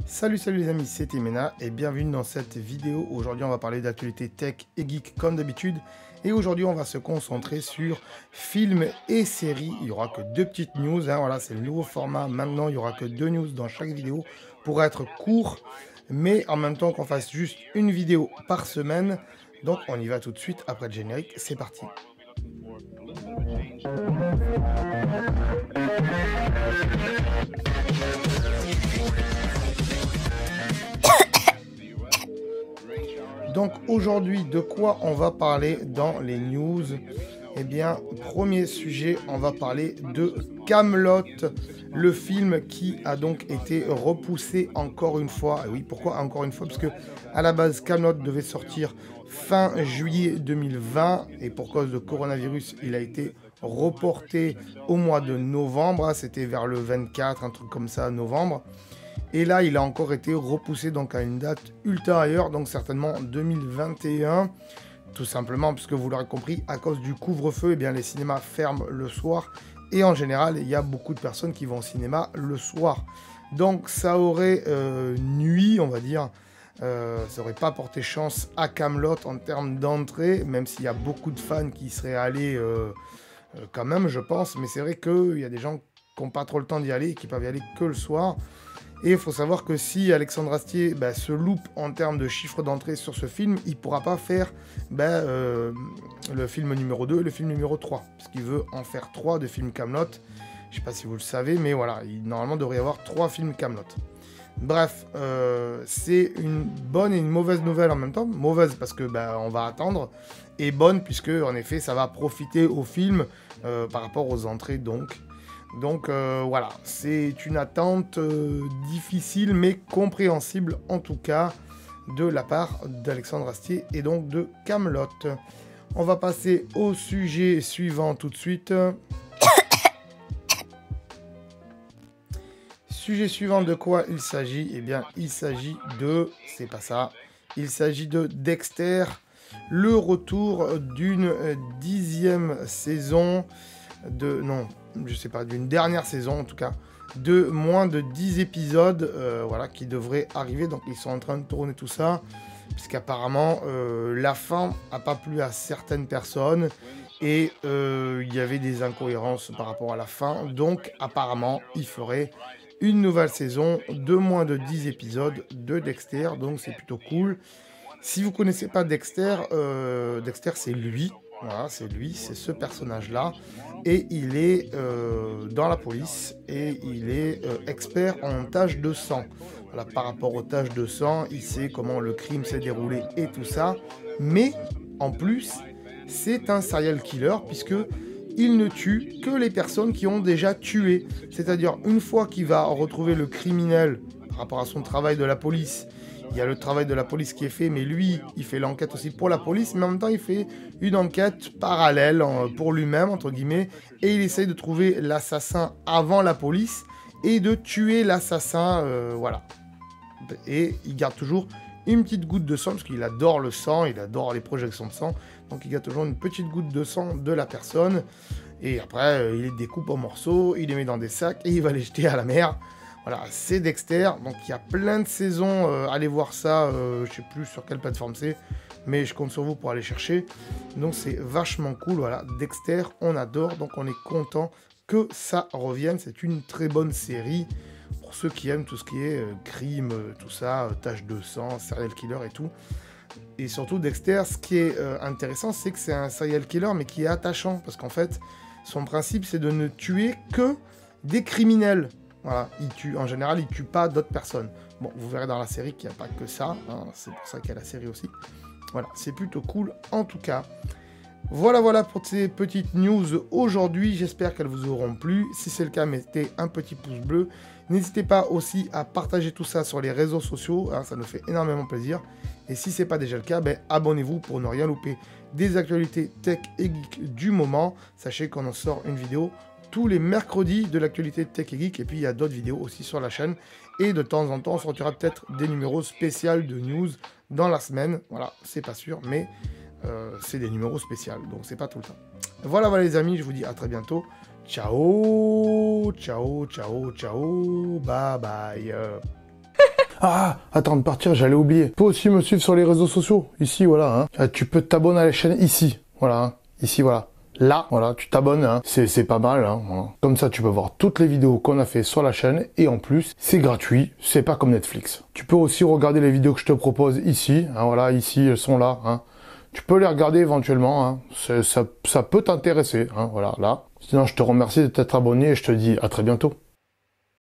Salut les amis, c'est Temena et bienvenue dans cette vidéo. Aujourd'hui on va parler d'actualité tech et geek comme d'habitude. Et aujourd'hui on va se concentrer sur films et séries. Il n'y aura que deux petites news, voilà, c'est le nouveau format. Maintenant il n'y aura que deux news dans chaque vidéo pour être court. Mais en même temps qu'on fasse juste une vidéo par semaine. Donc on y va tout de suite après le générique, c'est parti. Donc aujourd'hui, de quoi on va parler dans les news? Eh bien, premier sujet, on va parler de Kaamelott, le film qui a donc été repoussé encore une fois. Et oui, pourquoi encore une fois? Parce que à la base, Kaamelott devait sortir fin juillet 2020 et pour cause de coronavirus, il a été reporté au mois de novembre. C'était vers le 24, un truc comme ça, novembre. Et là, il a encore été repoussé donc à une date ultérieure, donc certainement 2021. Tout simplement, puisque vous l'aurez compris, à cause du couvre-feu, eh bien, les cinémas ferment le soir. Et en général, il y a beaucoup de personnes qui vont au cinéma le soir. Donc ça aurait nui, on va dire, ça n'aurait pas porté chance à Kaamelott en termes d'entrée, même s'il y a beaucoup de fans qui seraient allés quand même, je pense. Mais c'est vrai qu'il y a des gens qui n'ont pas trop le temps d'y aller et qui peuvent y aller que le soir. Et il faut savoir que si Alexandre Astier se loupe en termes de chiffre d'entrée sur ce film, il ne pourra pas faire le film numéro 2 et le film numéro 3. Parce qu'il veut en faire 3 de films Kaamelott. Je ne sais pas si vous le savez, mais voilà, normalement, il devrait y avoir 3 films Kaamelott. Bref, c'est une bonne et une mauvaise nouvelle en même temps. Mauvaise parce que on va attendre. Et bonne puisque, en effet, ça va profiter au film par rapport aux entrées donc. Donc voilà, c'est une attente difficile mais compréhensible en tout cas de la part d'Alexandre Astier et donc de Kaamelott. On va passer au sujet suivant tout de suite. Sujet suivant, de quoi il s'agit? Eh bien, il s'agit de... C'est pas ça. Il s'agit de Dexter, le retour d'une 10e saison de... Non, je sais pas, d'une dernière saison en tout cas, de moins de 10 épisodes, voilà, qui devraient arriver. Donc ils sont en train de tourner tout ça, puisqu'apparemment la fin n'a pas plu à certaines personnes, et il y avait des incohérences par rapport à la fin. Donc apparemment, il ferait une nouvelle saison de moins de 10 épisodes de Dexter, donc c'est plutôt cool. Si vous connaissez pas Dexter, Dexter c'est lui. Voilà, c'est lui, c'est ce personnage-là. Et il est dans la police et il est expert en taches de sang. Voilà, par rapport aux taches de sang, il sait comment le crime s'est déroulé et tout ça. Mais en plus, c'est un serial killer puisque il ne tue que les personnes qui ont déjà tué. C'est-à-dire, une fois qu'il va retrouver le criminel par rapport à son travail de la police, il y a le travail de la police qui est fait, mais lui, il fait l'enquête aussi pour la police, mais en même temps, il fait une enquête parallèle pour lui-même, entre guillemets, et il essaye de trouver l'assassin avant la police et de tuer l'assassin, voilà. Et il garde toujours une petite goutte de sang, parce qu'il adore le sang, il adore les projections de sang, donc il garde toujours une petite goutte de sang de la personne, et après, il les découpe en morceaux, il les met dans des sacs, et il va les jeter à la mer. Voilà, c'est Dexter, donc il y a plein de saisons, allez voir ça, je sais plus sur quelle plateforme c'est, mais je compte sur vous pour aller chercher, donc c'est vachement cool, voilà, Dexter, on adore, donc on est content que ça revienne, c'est une très bonne série, pour ceux qui aiment tout ce qui est crime, tout ça, taches de sang, serial killer et tout, et surtout Dexter, ce qui est intéressant, c'est que c'est un serial killer, mais qui est attachant, parce qu'en fait, son principe, c'est de ne tuer que des criminels. Voilà, en général, il tue pas d'autres personnes. Bon, vous verrez dans la série qu'il n'y a pas que ça, hein, c'est pour ça qu'il y a la série aussi. Voilà, c'est plutôt cool en tout cas. Voilà pour ces petites news aujourd'hui, j'espère qu'elles vous auront plu. Si c'est le cas, mettez un petit pouce bleu. N'hésitez pas aussi à partager tout ça sur les réseaux sociaux, hein, ça nous fait énormément plaisir. Et si ce n'est pas déjà le cas, abonnez-vous pour ne rien louper des actualités tech et geek du moment. Sachez qu'on en sort une vidéo tous les mercredis de l'actualité tech et geek, et puis il y a d'autres vidéos aussi sur la chaîne, et de temps en temps on sortira peut-être des numéros spéciaux de news dans la semaine, voilà, c'est pas sûr, mais c'est des numéros spéciaux, donc c'est pas tout le temps. Voilà les amis, je vous dis à très bientôt, ciao, bye bye. Ah, attends de partir, j'allais oublier. Tu peux aussi me suivre sur les réseaux sociaux. Ici, voilà. Hein. Tu peux t'abonner à la chaîne ici. Voilà. Hein. Ici, voilà. Là, voilà, tu t'abonnes, hein. C'est pas mal. Hein. Voilà. Comme ça, tu peux voir toutes les vidéos qu'on a fait sur la chaîne. Et en plus, c'est gratuit. C'est pas comme Netflix. Tu peux aussi regarder les vidéos que je te propose ici. Hein. Voilà, ici, elles sont là. Hein. Tu peux les regarder éventuellement. Hein. Ça peut t'intéresser. Hein. Voilà, là. Sinon, je te remercie de t'être abonné et je te dis à très bientôt.